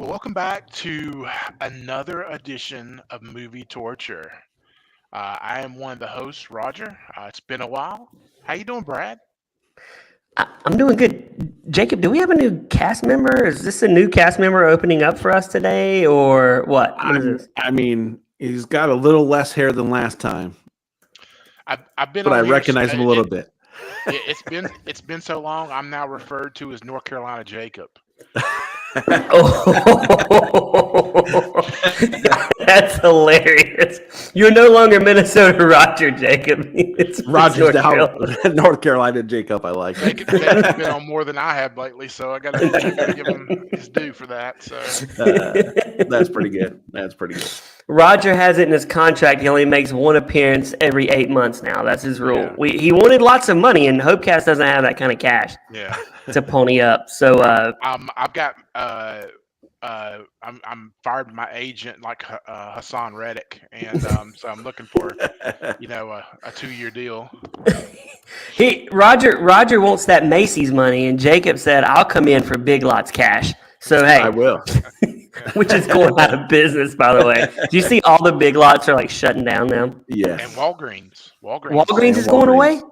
Well, welcome back to another edition of Movie Torture. I am one of the hosts, Roger. It's been a while. How you doing, Brad? I'm doing good. Jacob, do we have a new cast member? Is this a new cast member opening up for us today, or what? What is this? I mean, he's got a little less hair than last time, I've been but on I here. recognize him a little bit. It's been so long. I'm now referred to as North Carolina Jacob. Oh, that's hilarious. You're no longer Minnesota Roger, Jacob. It's Roger's North down Carolina. North Carolina Jacob. I like. Jacob's been on more than I have lately, so I gotta give him his due for that. So That's pretty good. That's pretty good. Roger has it in his contract. He only makes one appearance every 8 months now. That's his rule. Yeah. He wanted lots of money, and Hopecast doesn't have that kind of cash yeah. to pony up. So I've got I'm fired by my agent like Hassan Reddick, and so I'm looking for a 2-year deal. Roger wants that Macy's money, and Jacob said, "I'll come in for Big Lots cash." So hey, I will. which is going out of business, by the way. Do you see all the Big Lots are like shutting down now? Yes. And Walgreens Walgreens is going away.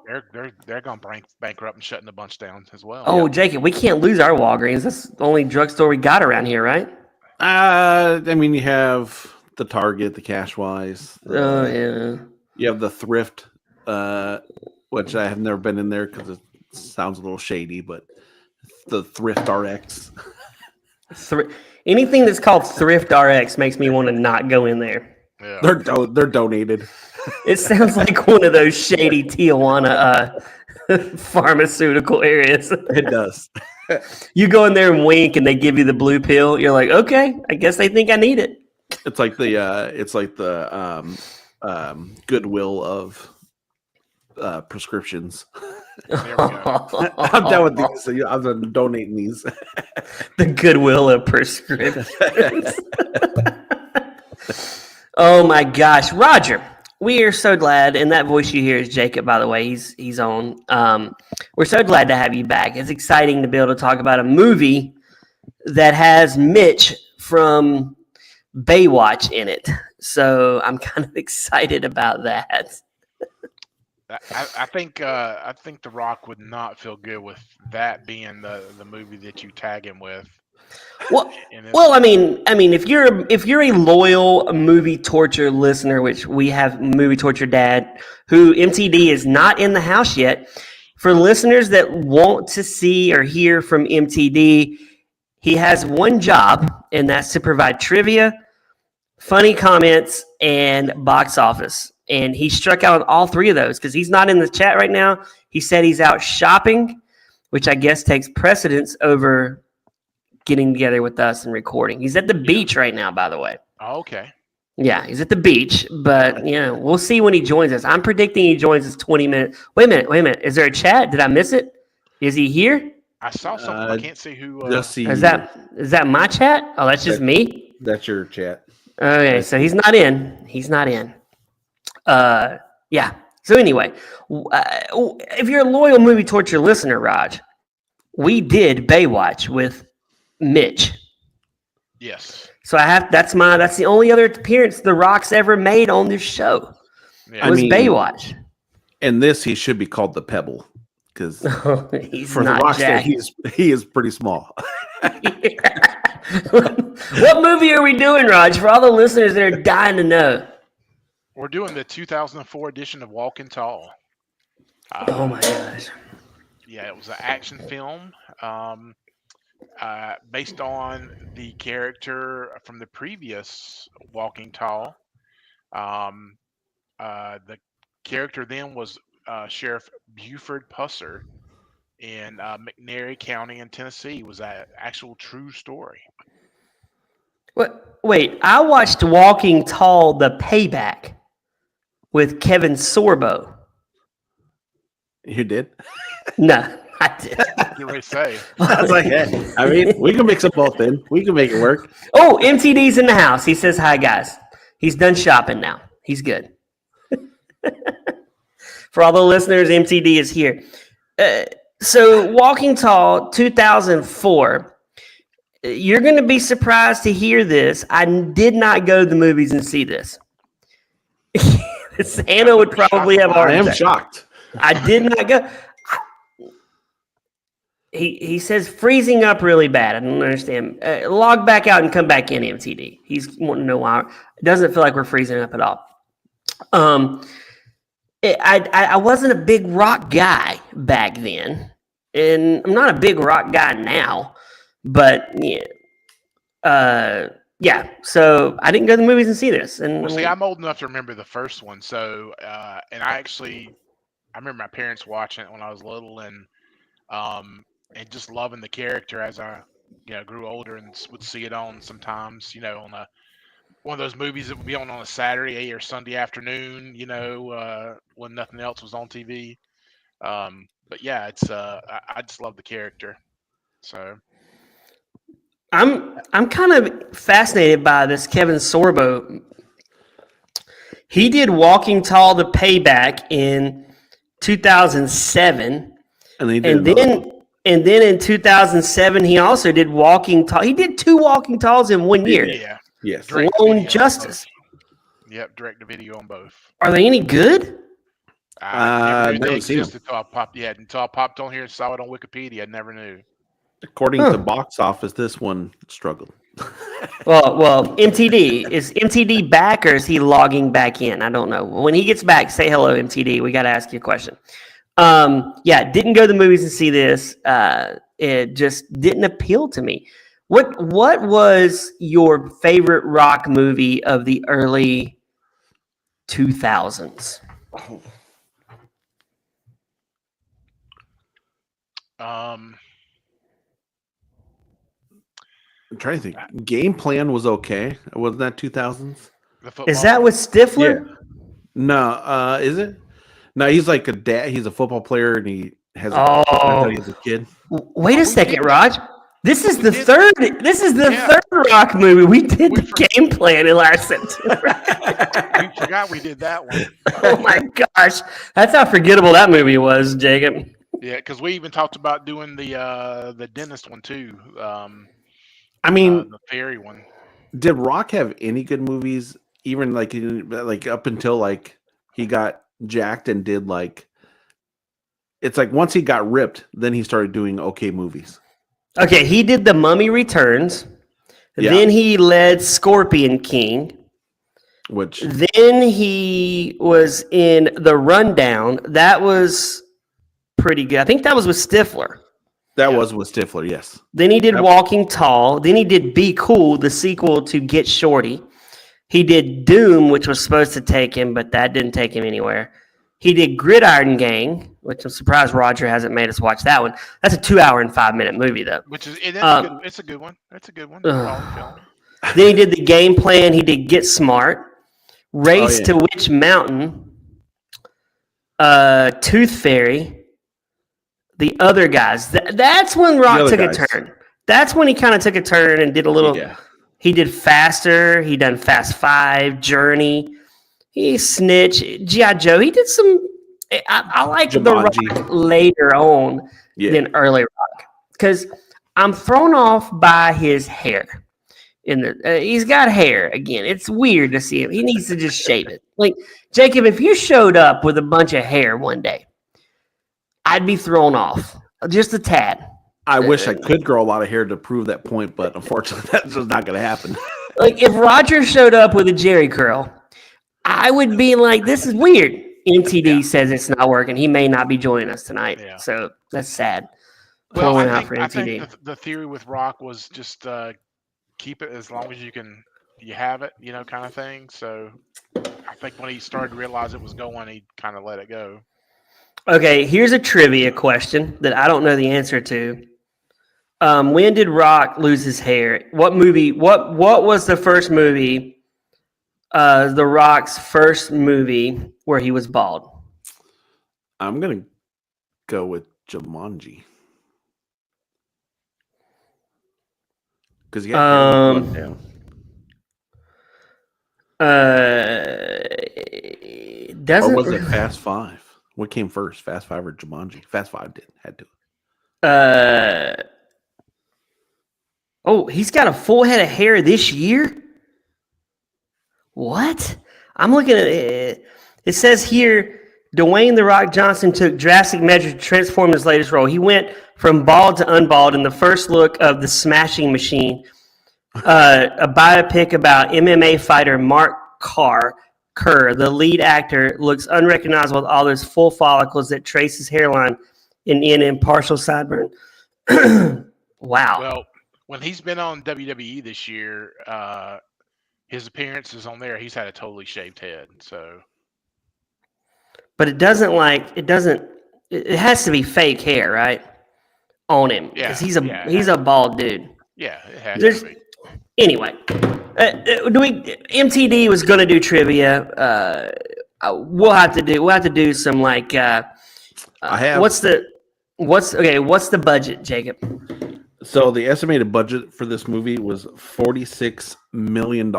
they're going bankrupt and shutting a bunch down as well. Oh, Jacob, we can't lose our Walgreens. That's the only drugstore we got around here, right? I mean, you have the Target, the Cashwise. Oh yeah. You have the Thrift, which I have never been in there because it sounds a little shady, but the Thrift RX. Anything that's called Thrift RX makes me want to not go in there. Yeah. They're donated. It sounds like one of those shady Tijuana pharmaceutical areas. It does. You go in there and wink, and they give you the blue pill. You're like, okay, I guess they think I need it. It's like the Goodwill of prescriptions. There we go. I'm done with these. So I'm done donating these. The Goodwill of prescriptions. Oh my gosh, Roger! We are so glad, and that voice you hear is Jacob. By the way, he's on. We're so glad to have you back. It's exciting to be able to talk about a movie that has Mitch from Baywatch in it. So I'm kind of excited about that. I think The Rock would not feel good with that being the movie that you tag him with. Well, I mean, if you're a loyal Movie Torture listener, which we have Movie Torture Dad, who MTD is not in the house yet. For listeners that want to see or hear from MTD, he has one job, and that's to provide trivia, funny comments, and box office. And he struck out on all three of those because he's not in the chat right now. He said he's out shopping, which I guess takes precedence over getting together with us and recording. He's at the beach right now, by the way. Oh, okay. Yeah, he's at the beach, but we'll see when he joins us. I'm predicting he joins us 20 minutes. Wait a minute. Is there a chat? Did I miss it? Is he here? I saw something. I can't see who. Just see. Is that my chat? Oh, that's just me? That's your chat. Okay, so he's not in. Yeah. So anyway, if you're a loyal Movie Torture listener, Raj, we did Baywatch with Mitch. Yes. So that's the only other appearance The Rock's ever made on this show. Yeah. Was Baywatch. In this, he should be called the Pebble because He's for the not Rockstar, Jack. he is pretty small. What movie are we doing, Raj? For all the listeners that are dying to know. We're doing the 2004 edition of Walking Tall. Oh my gosh. Yeah, it was an action film based on the character from the previous Walking Tall. The character then was Sheriff Buford Pusser in McNairy County in Tennessee. It was an actual true story. Wait, I watched Walking Tall: The Payback with Kevin Sorbo. You did? No, I did. What do they say? I was like, hey, I mean, we can mix them both in. We can make it work. Oh, MTD's in the house. He says hi, guys. He's done shopping now. He's good. For all the listeners, MTD is here. So Walking Tall, 2004. You're going to be surprised to hear this. I did not go to the movies and see this. Hannah would probably have a heart I am attack. shocked. I did not go. He says freezing up really bad. I don't understand. Log back out and come back in, MTD. He's wanting to know why. It doesn't feel like we're freezing up at all. I wasn't a big rock guy back then, and I'm not a big rock guy now. But yeah. So I didn't go to the movies and see this. And Well, see, I'm old enough to remember the first one. So, and I remember my parents watching it when I was little, and just loving the character as I, grew older and would see it on sometimes, on one of those movies that would be on a Saturday or Sunday afternoon, when nothing else was on TV. But yeah, it's I just love the character. So I'm kind of fascinated by this Kevin Sorbo. He did Walking Tall: The Payback in 2007, and then in 2007 he also did Walking Tall. He did 2 Walking Talls in 1 year. Yeah. Yes. Lone Justice. Yep, direct to video on both. Are they any good? I never knew they never seen them. existed until I popped on here and saw it on Wikipedia. I never knew. According to box office, this one struggled. Well, MTD is MTD back or is he logging back in? I don't know. When he gets back, say hello, MTD. We got to ask you a question. Yeah, didn't go to the movies and see this. It just didn't appeal to me. What was your favorite rock movie of the early 2000s? I'm trying to think. Game Plan was okay. Wasn't that 2000s? Is that with Stifler? Yeah. No, is it? No, he's like a dad. He's a football player, and he has he's a kid. Wait a second, Raj. This is the third. This is the third rock movie. We did the Game Plan in last September. We forgot we did that one. Oh my gosh, that's how forgettable that movie was, Jacob. Yeah, because we even talked about doing the dentist one too. I mean, the fairy one. Did Rock have any good movies? Even like up until like he got jacked and did like, it's like once he got ripped, then he started doing okay movies. Okay, he did The Mummy Returns. Yeah. Then he led Scorpion King. Which Then he was in The Rundown. That was pretty good. I think that was with Stifler. that was with Stifler, yes. Then he did Walking Tall. Then he did Be Cool, the sequel to Get Shorty. He did Doom, which was supposed to take him, but that didn't take him anywhere. He did Gridiron Gang, which I'm surprised Roger hasn't made us watch that one. That's a 2-hour and 5-minute movie, though. Which is it's a good one. That's a good one. Then he did The Game Plan. He did Get Smart, Race to Witch Mountain, Tooth Fairy, The Other Guys. That's when Rock took a turn. That's when he kind of took a turn and did a little. Yeah. He did Faster. He done Fast 5, Journey. He Snitch, G.I. Joe. He did some. I like the Rock later on than early Rock because I'm thrown off by his hair. He's got hair again. It's weird to see him. He needs to just shave it. Like Jacob, if you showed up with a bunch of hair one day, I'd be thrown off just a tad. I wish I could grow a lot of hair to prove that point, but unfortunately, that's just not going to happen. Like if Roger showed up with a Jerry curl, I would be like, "This is weird." MTD says it's not working. He may not be joining us tonight, so that's sad. Well, I think the theory with Rock was just keep it as long as you have it, kind of thing. So I think when he started to realize it was going, he kind of let it go. Okay, here's a trivia question that I don't know the answer to. When did Rock lose his hair? What movie? What was the first movie? The Rock's first movie where he was bald. I'm gonna go with Jumanji because he got doesn't. Or was it Fast 5? What came first, Fast 5 or Jumanji? Fast 5 had to. Oh, he's got a full head of hair this year? What? I'm looking at it. It says here, Dwayne "The Rock" Johnson took drastic measures to transform his latest role. He went from bald to unbald in the first look of The Smashing Machine, a biopic about MMA fighter Mark Kerr. The lead actor looks unrecognizable with all those full follicles that trace his hairline in partial sideburn. Wow. Well, when he's been on WWE this year, his appearances on there, he's had a totally shaved head. So, But it has to be fake hair, right? On him. Yeah, Because yeah. he's a bald dude. yeah, it has There's- to be. Anyway, MTD was going to do trivia. We'll have to do some like. I have. What's the budget, Jacob? So the estimated budget for this movie was $46 million.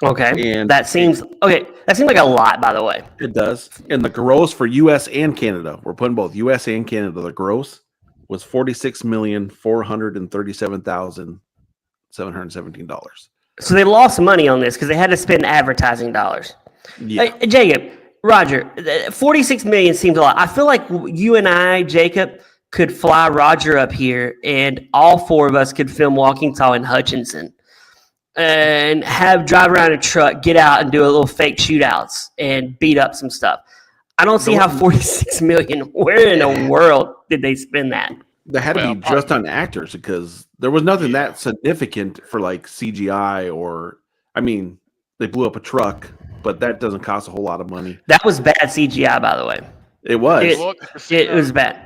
Okay, And that seems like a lot, by the way. It does. And the gross for US and Canada, we're putting both US and Canada, the gross was $46,437,717. So they lost money on this because they had to spend advertising dollars. Yeah. Hey, Jacob, Roger, $46 million seems a lot. I feel like you and I, Jacob, could fly Roger up here, and all four of us could film Walking Tall in Hutchinson, and drive around a truck, get out, and do a little fake shootouts and beat up some stuff. I don't see how $46 million. Where in the world did they spend that? They had to be just on actors because there was nothing that significant for like CGI or, I mean, they blew up a truck, but that doesn't cost a whole lot of money. That was bad CGI, by the way. It was. It was bad.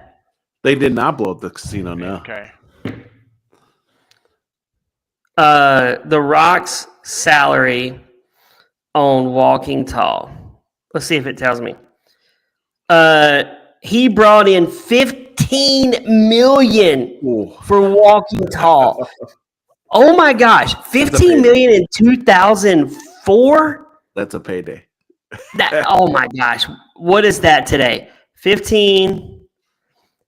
They did not blow up the casino, no. Okay. The Rock's salary on Walking Tall. Let's see if it tells me. He brought in $15 million for Walking Tall. Oh my gosh, $15 million in 2004? That's a payday. Oh my gosh, what is that today? 15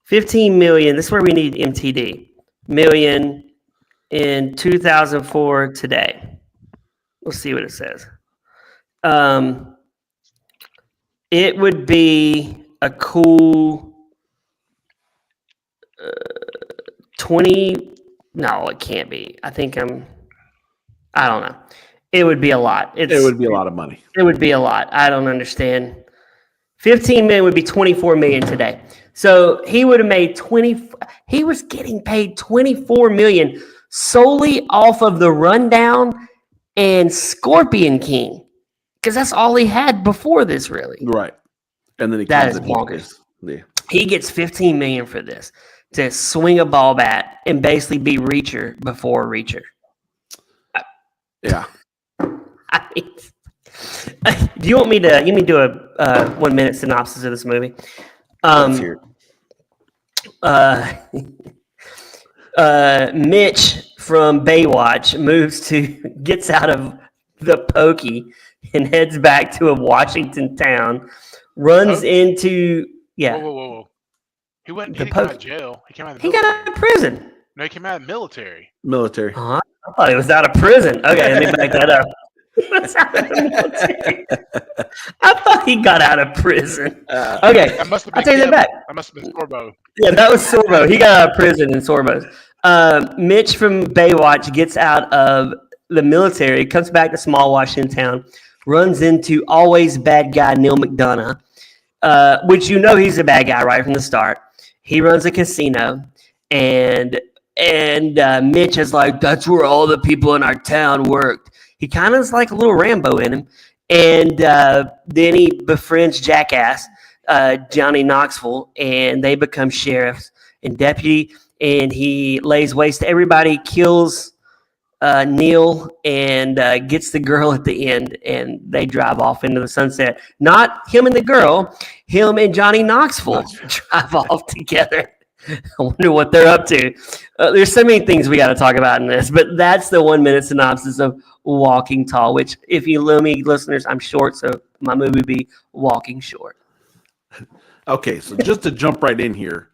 million. This is where we need MTD. Million in 2004 today. We'll see what it says. It would be a cool 20. No, it can't be. I don't know. It would be a lot. It would be a lot of money. It would be a lot. I don't understand. 15 million would be 24 million today. So he would have made he was getting paid 24 million solely off of The Rundown and Scorpion King. Because that's all he had before this, really. Right. And then That is bonkers. Yeah. He gets 15 million for this to swing a ball bat and basically be Reacher before Reacher. Yeah. I mean, do you want me to do a 1 minute synopsis of this movie? Let's hear Mitch from Baywatch gets out of the pokey and heads back to a Washington town, runs into Whoa. He didn't come out of jail. He came out of the He got military. out of prison. No, he came out of the military. Military. I thought he was out of prison. Okay, let me back that up. He was out of the military. I thought he got out of prison. Okay, That must have I'll been take that back. That must have been Sorbo. Yeah, that was Sorbo. He got out of prison in Sorbo's. Mitch from Baywatch gets out of the military, comes back to small Washington town, runs into always bad guy Neil McDonough, which he's a bad guy right from the start. He runs a casino, and Mitch is like, that's where all the people in our town worked. He kind of is like a little Rambo in him. And then he befriends Jackass, Johnny Knoxville, and they become sheriffs and deputy. And he lays waste to everybody, kills Neil, and gets the girl at the end. And they drive off into the sunset. Not him and the girl, him and Johnny Knoxville drive off together. I wonder what they're up to. There's so many things we got to talk about in this, but that's the 1 minute synopsis of Walking Tall, which, if you know me, listeners, I'm short, so my movie would be Walking Short. Okay, so just to jump right in here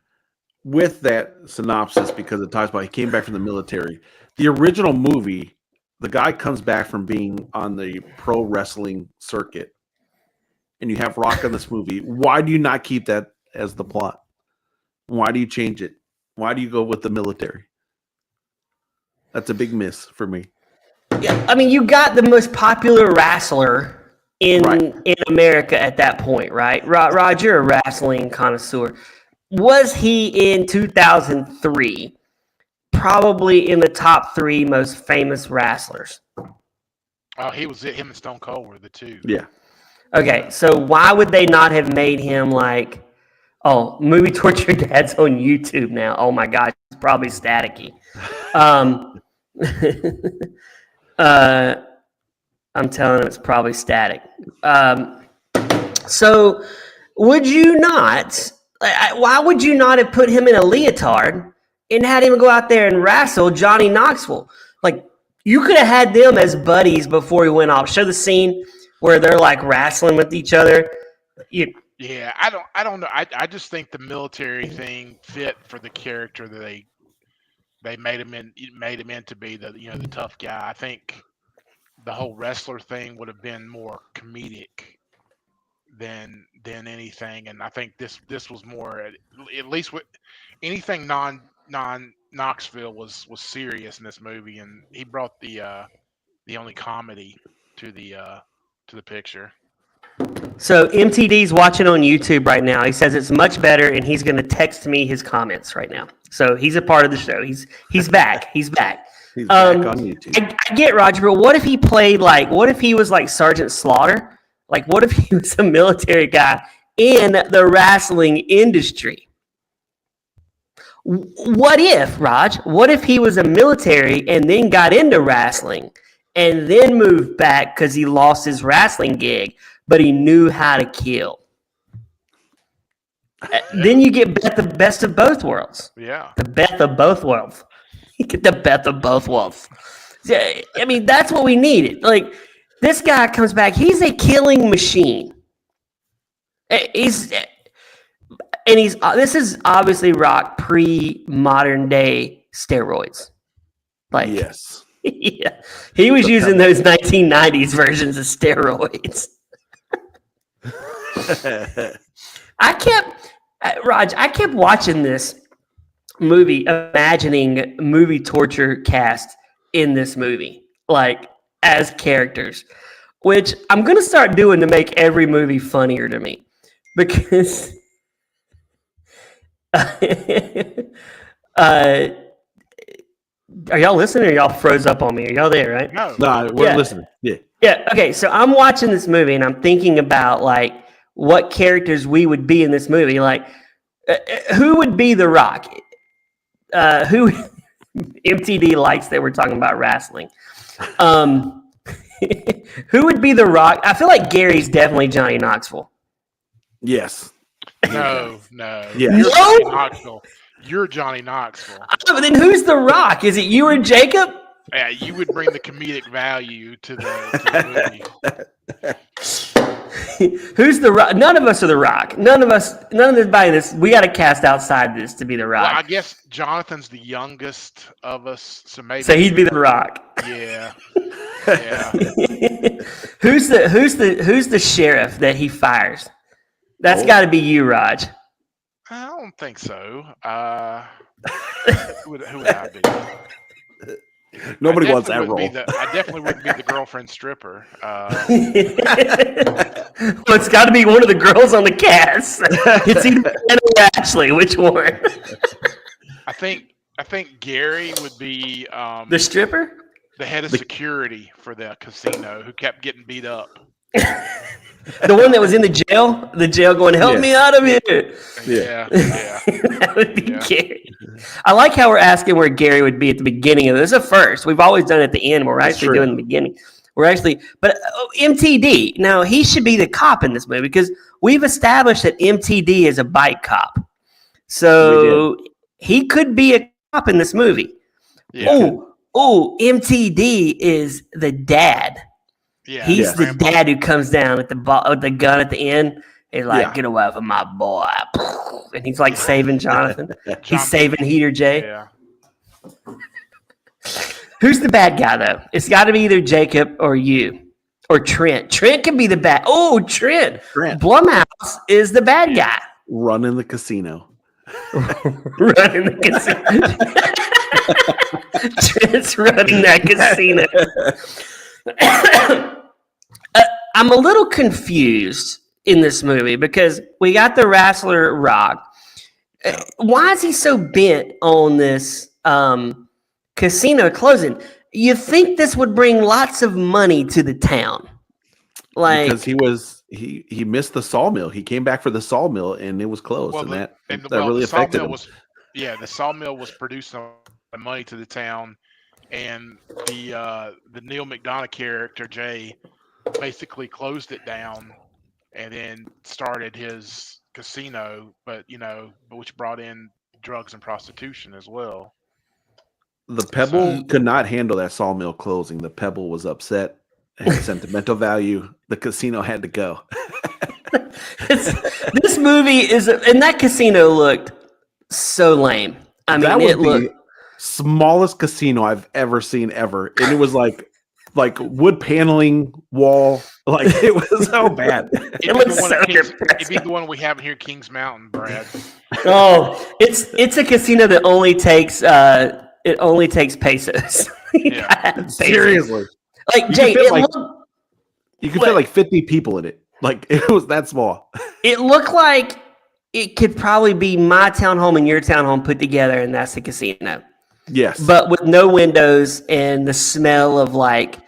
with that synopsis, because it talks about he came back from the military. The original movie, the guy comes back from being on the pro wrestling circuit, and you have Rock in this movie. Why do you not keep that as the plot? Why do you change it? Why do you go with the military? That's a big miss for me. Yeah, I mean, you got the most popular wrestler in Right. in America at that point, right? Rod, you're a wrestling connoisseur. Was he in 2003 probably in the top 3 most famous wrestlers? Oh, he was it. Him and Stone Cold were the two. Yeah. Okay, so why would they not have made him like, oh, Movie Torture Dad's on YouTube now? Oh my gosh, it's probably staticky. I'm telling him it's probably static. So would you not? Why would you not have put him in a leotard and had him go out there and wrestle Johnny Knoxville? Like, you could have had them as buddies before he went off. Show the scene where they're like wrestling with each other. Yeah, I don't know. I just think the military thing fit for the character that they made him in to be the the tough guy. I think the whole wrestler thing would have been more comedic than anything, and I think this was more at least with anything non Knoxville was serious in this movie, and he brought the only comedy to the picture. So MTD's watching on YouTube right now. He says it's much better, and he's going to text me his comments right now. So he's a part of the show. He's back. He's back. He's back on YouTube. I get Roger, but what if he played what if he was like Sergeant Slaughter? Like, what if he was a military guy in the wrestling industry? What if, Raj? What if he was a military and then got into wrestling and then moved back because he lost his wrestling gig, but he knew how to kill? Then you get the best of both worlds. Yeah. The best of both worlds. You get the best of both worlds. Yeah, I mean, that's what we needed. Like, this guy comes back. He's a killing machine. This is obviously Rock pre-modern day steroids. Like, Yes. yeah, he was using those 1990s versions of steroids. I kept watching this movie, imagining movie torture cast in this movie, like as characters, which I'm going to start doing to make every movie funnier to me, because are y'all listening, or y'all froze up on me? Are y'all there, right? No. No, we're Yeah. listening. Yeah. Yeah. Okay. So I'm watching this movie and I'm thinking about like what characters we would be in this movie. Like, who would be The Rock? Who MTD likes that we're talking about wrestling. Who would be The Rock? I feel like Gary's definitely Johnny Knoxville. Yes. No. Yeah. You're No? Johnny Knoxville. You're Johnny Knoxville. But then who's The Rock? Is it you or Jacob? Yeah, you would bring the comedic value to the movie. Who's The Rock? None of us are The Rock. None of anybody in this. We got to cast outside this to be The Well, I Rock. guess Jonathan's the youngest of us, so maybe. So he'd be The Rock. Yeah. Yeah. Who's the sheriff that he fires? That's got to be you, Raj. I don't think so. Who would I be? Nobody I wants that definitely role. wouldn't be I definitely wouldn't be the girlfriend stripper. Well, it's got to be one of the girls on the cast. It's either Anna or Ashley. Which one? I think Gary would be The stripper? the head of security for the casino who kept getting beat up. The one that was in the jail? The jail going, help Yeah. me out of here. Yeah. That would be Yeah. Gary. I like how we're asking where Gary would be at the beginning of this. This is a first. We've always done it at the end. We're That's actually true. doing the beginning. But MTD. Now, he should be the cop in this movie because we've established that MTD is a bike cop. So he could be a cop in this movie. Yeah. Oh, MTD is the dad. Yeah. He's the Grandpa. dad who comes down with the gun at the end. He's like, Yeah. get away from my boy. And he's like saving Jonathan. John- He's saving Heater J. Yeah. Who's the bad guy though? It's got to be either Jacob or you or Trent. Trent can be the bad. Oh, Trent. Blumhouse is the bad guy. Running the casino. Running the casino. Trent's running that casino. I'm a little confused in this movie because we got the wrestler Rock. Why is he so bent on this casino closing? You think this would bring lots of money to the town? Like, because he missed the sawmill. He came back for the sawmill and it was closed, that really affected him. The sawmill was producing money to the town, and the Neil McDonough character Jay basically closed it down and then started his casino, but which brought in drugs and prostitution as well. The Pebble could not handle that sawmill closing. The Pebble was upset, had sentimental value. The casino had to go. This movie and that casino looked so lame. I mean, that was the smallest casino I've ever seen ever, and it was like wood paneling wall. Like, it was so bad. It'd be the one we have here, Kings Mountain, Brad. Oh, it's a casino that only takes pesos. Yeah. Seriously. Like, Jay, you could fit like 50 people in it. Like, it was that small. It looked like it could probably be my townhome and your townhome put together, and that's the casino. Yes. But with no windows and the smell of like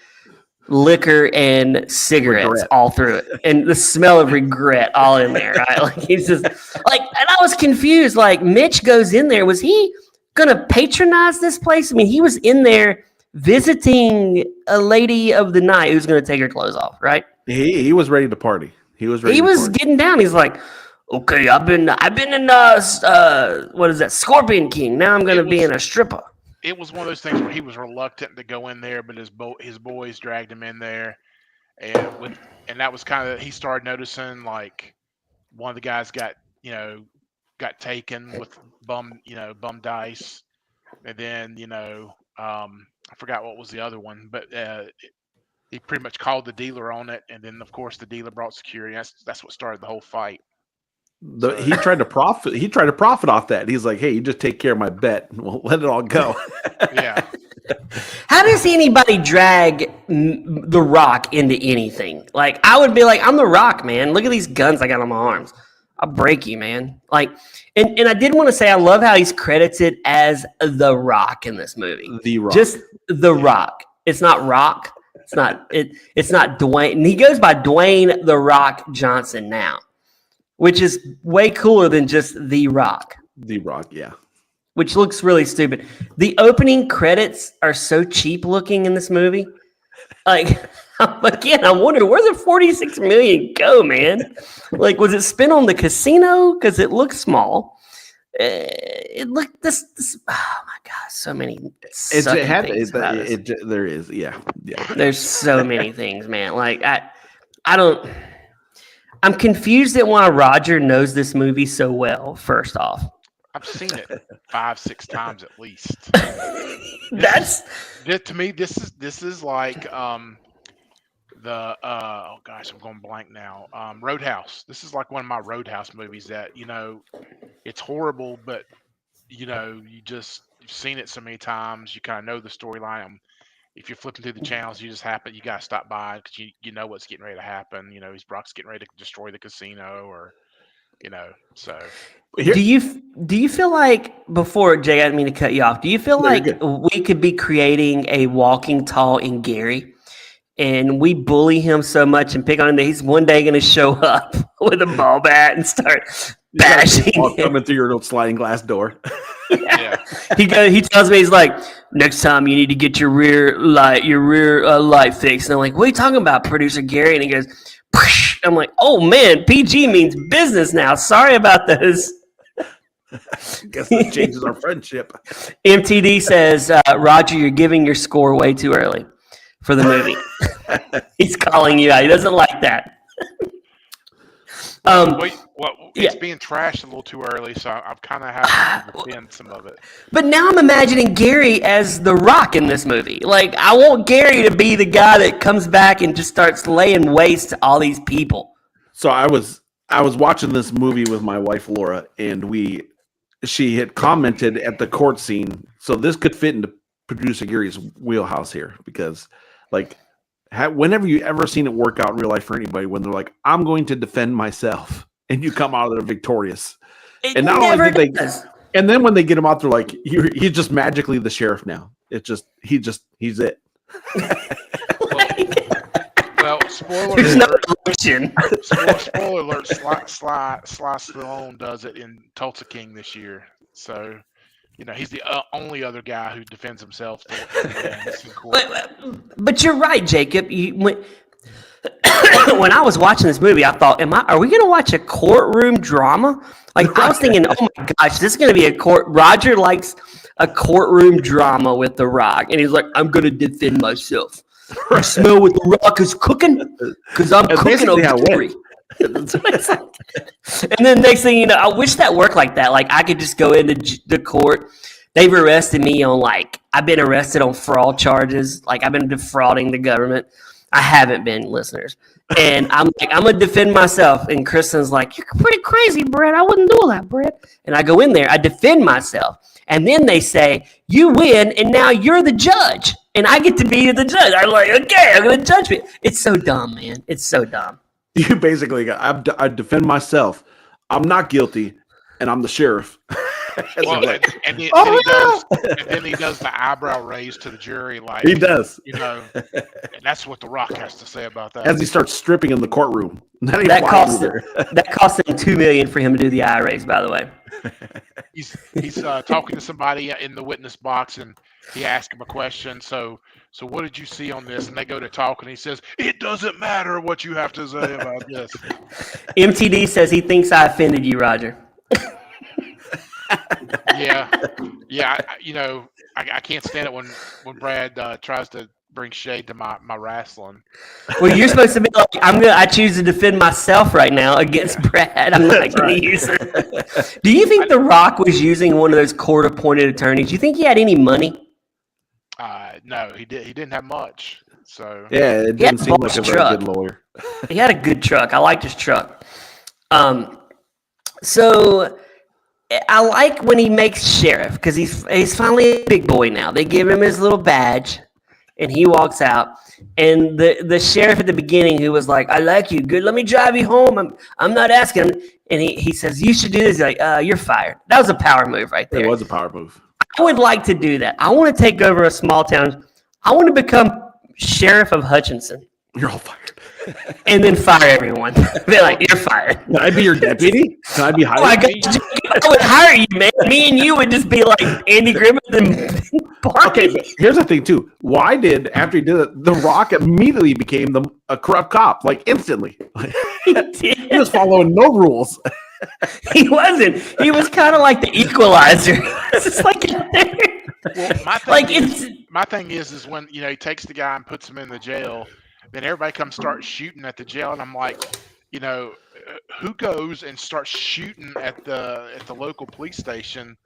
liquor and cigarettes all through it. And the smell of regret all in there, right? Like, he's just like, and I was confused. Like, Mitch goes in there. Was he gonna patronize this place? I mean, he was in there visiting a lady of the night who's gonna take her clothes off, right? He was ready to party. He was getting down. He's like, okay, I've been in what is that, Scorpion King. Now I'm gonna be in a stripper. It was one of those things where he was reluctant to go in there, but his boys dragged him in there, and that was kind of, he started noticing like one of the guys got taken with bum dice, and then I forgot what was the other one, but he pretty much called the dealer on it, and then of course the dealer brought security. That's what started the whole fight. He tried to profit. He tried to profit off that. He's like, "Hey, you just take care of my bet. We'll let it all go." Yeah. How does anybody drag The Rock into anything? Like, I would be like, "I'm The Rock, man. Look at these guns I got on my arms. I'll break you, man." Like, and I did want to say, I love how he's credited as The Rock in this movie. The Rock. Just The Rock. It's not Rock. It's not Dwayne. And he goes by Dwayne The Rock Johnson now, which is way cooler than just The Rock. The Rock, yeah. Which looks really stupid. The opening credits are so cheap looking in this movie. Like, again, I wonder, where the $46 million go, man? Like, was it spent on the casino? Because it looks small. It looked this. Oh my God, so many. There is, yeah. There's so many things, man. Like, I don't. I'm confused at why Roger knows this movie so well. First off, I've seen it 5-6 times at least. To me, this is like oh gosh, I'm going blank now. Roadhouse. This is like one of my Roadhouse movies that it's horrible, but you've seen it so many times, you kind of know the storyline. If you're flipping through the channels, you got to stop by because you know what's getting ready to happen. Brock's getting ready to destroy the casino, or so. Do you feel like, before, Jay, I didn't mean to cut you off, do you feel like we could be creating a Walking Tall in Gary, and we bully him so much and pick on him that he's one day going to show up with a ball bat and start bashing him? Coming through your little sliding glass door. Yeah. He tells me, he's like, next time you need to get your rear light fixed. And I'm like, what are you talking about, Producer Gary? And he goes, Psh! I'm like, oh man, PG means business now. Sorry about those. Guess that changes our friendship. MTD says, Roger, you're giving your score way too early for the movie. He's calling you out. He doesn't like that. It's being trashed a little too early, so I'm kind of having to defend some of it. But now I'm imagining Gary as The Rock in this movie. Like, I want Gary to be the guy that comes back and just starts laying waste to all these people. So I was watching this movie with my wife Laura, and she had commented at the court scene. So this could fit into producer Gary's wheelhouse here, because like whenever you ever seen it work out in real life for anybody, when they're like, I'm going to defend myself, and you come out of there victorious. And not only did they, and then when they get him out, they're like, he's just magically the sheriff now. It's just he's it. Well, spoiler There's alert. no election. Spoiler alert. Sly Stallone does it in Tulsa King this year. So, he's the only other guy who defends himself. In court. But you're right, Jacob. When I was watching this movie, I thought, are we going to watch a courtroom drama? Like, I was thinking, oh my gosh, this is going to be a court. Roger likes a courtroom drama with The Rock. And he's like, I'm going to defend myself. You smell what The Rock is cooking? Because I'm cooking over Gary. And then next thing you know, I wish that worked like that. Like, I could just go into the court. They've arrested me on, I've been arrested on fraud charges. Like, I've been defrauding the government. I haven't been, listeners. And I'm like, I'm going to defend myself. And Kristen's like, you're pretty crazy, Brett. I wouldn't do that, Brett. And I go in there. I defend myself. And then they say, you win, and now you're the judge. And I get to be the judge. I'm like, okay, I'm going to judge me. It's so dumb, man. It's so dumb. You basically got, I defend myself. I'm not guilty, and I'm the sheriff. Well, and then he does the eyebrow raise to the jury, like he does. And that's what The Rock has to say about that. As he starts stripping in the courtroom. That cost him $2 million for him to do the eye raise, by the way. He's talking to somebody in the witness box, and he asks him a question. So what did you see on this? And they go to talk, and he says, it doesn't matter what you have to say about this. MTD says he thinks I offended you, Roger. Yeah. I can't stand it when Brad tries to bring shade to my wrestling. Well, you're supposed to be like, I choose to defend myself right now against Brad. I'm not going to use it. Do you think The Rock was using one of those court-appointed attorneys? Do you think he had any money? No, he didn't have much. So yeah, it didn't seem like a very good lawyer. He had a good truck. I liked his truck. So I like when he makes sheriff, because he's finally a big boy now. They give him his little badge, and he walks out. And the sheriff at the beginning, who was like, I like you, good, let me drive you home. I'm not asking. And he says, you should do this. He's like, you're fired. That was a power move right there. It was a power move. I would like to do that. I want to take over a small town. I want to become sheriff of Hutchinson. You're all fired. And then fire everyone. Be like, you're fired. Can I be your deputy? Can I be hired? Oh my God, I would hire you, man. Me and you would just be like Andy Griffith and Barney. Okay, but here's the thing too. Why did, after he did it, The Rock immediately became a corrupt cop, like instantly? He did. He was following no rules. He wasn't. He was kind of like the equalizer. It's just like, well, my thing is when he takes the guy and puts him in the jail, then everybody comes start shooting at the jail, and I'm like, who goes and starts shooting at the local police station,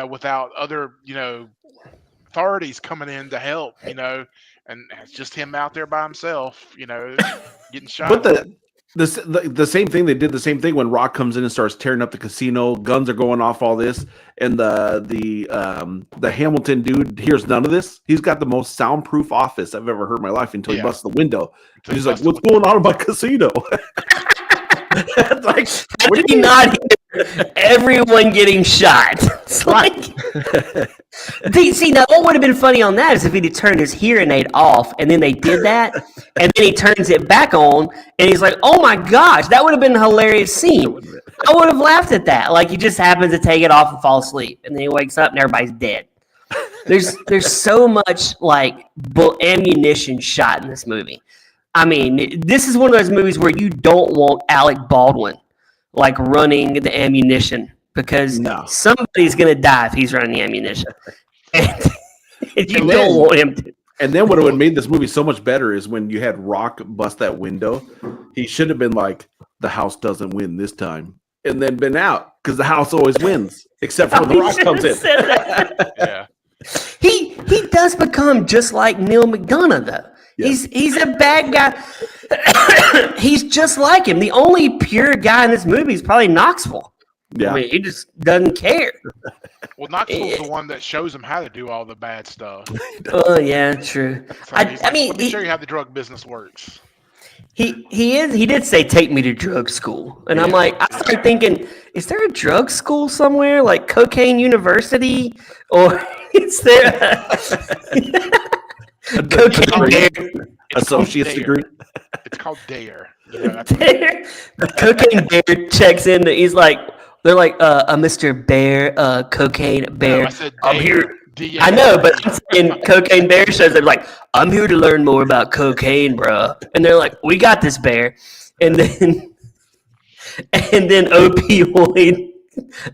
without other authorities coming in to help, and it's just him out there by himself, getting shot. But the same thing, they did the same thing when Rock comes in and starts tearing up the casino. Guns are going off, all this, and the Hamilton dude hears none of this. He's got the most soundproof office I've ever heard in my life until he busts the window. And he's like, "What's going on in my casino?" Like, how did he not hear everyone getting shot? It's like, see, now what would have been funny on that is if he'd turned his hearing aid off, and then they did that, and then he turns it back on, and he's like, "Oh my gosh, that would have been a hilarious scene." I would have laughed at that. Like, he just happens to take it off and fall asleep, and then he wakes up and everybody's dead. There's so much ammunition shot in this movie. I mean, this is one of those movies where you don't want Alec Baldwin running the ammunition, because somebody's going to die if he's running the ammunition. And you don't want him to. And then what would have made this movie so much better is when you had Rock bust that window. He should have been like, the house doesn't win this time. And then been out because the house always wins, except for when the Rock comes in. Yeah. He does become just like Neil McDonough, though. Yeah. He's a bad guy. He's just like him. The only pure guy in this movie is probably Knoxville. Yeah. I mean, he just doesn't care. Well, Knoxville's the one that shows him how to do all the bad stuff. Oh, yeah, true. So he's like, I mean, let me show you how the drug business works. he did say, take me to drug school. And I'm like, I started thinking, is there a drug school somewhere? Like Cocaine University? Or is there a Cocaine Associate's degree? It's called DARE. You know, Dare? The Cocaine Bear checks in. He's like, they're like, Mr. Bear, Cocaine Bear. No, I said I'm DARE. here. D-A-R-E. I know, but in Cocaine Bear shows, they're like, I'm here to learn more about cocaine, bro. And they're like, we got this, Bear. And then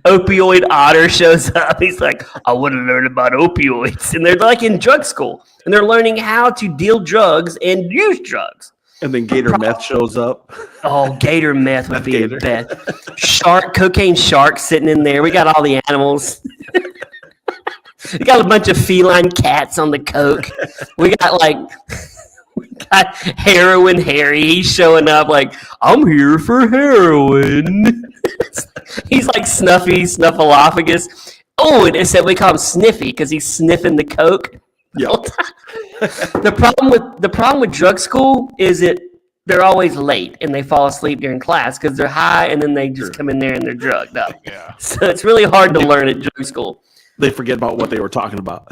opioid Otter shows up. He's like, I want to learn about opioids. And they're like in drug school, and they're learning how to deal drugs and use drugs. And then Gator Meth shows up. Oh, Gator Meth would Meth be Gator. the best. Cocaine shark sitting in there. We got all the animals. We got a bunch of feline cats on the coke. We got heroin Harry. He's showing up like, I'm here for heroin. He's like Snuffy, Snuffleupagus. Oh, and it said we call him Sniffy because he's sniffing the coke. Yeah. The problem with drug school is they're always late and they fall asleep during class because they're high and then they just come in there and they're drugged up. Yeah. So it's really hard to learn at drug school. They forget about what they were talking about.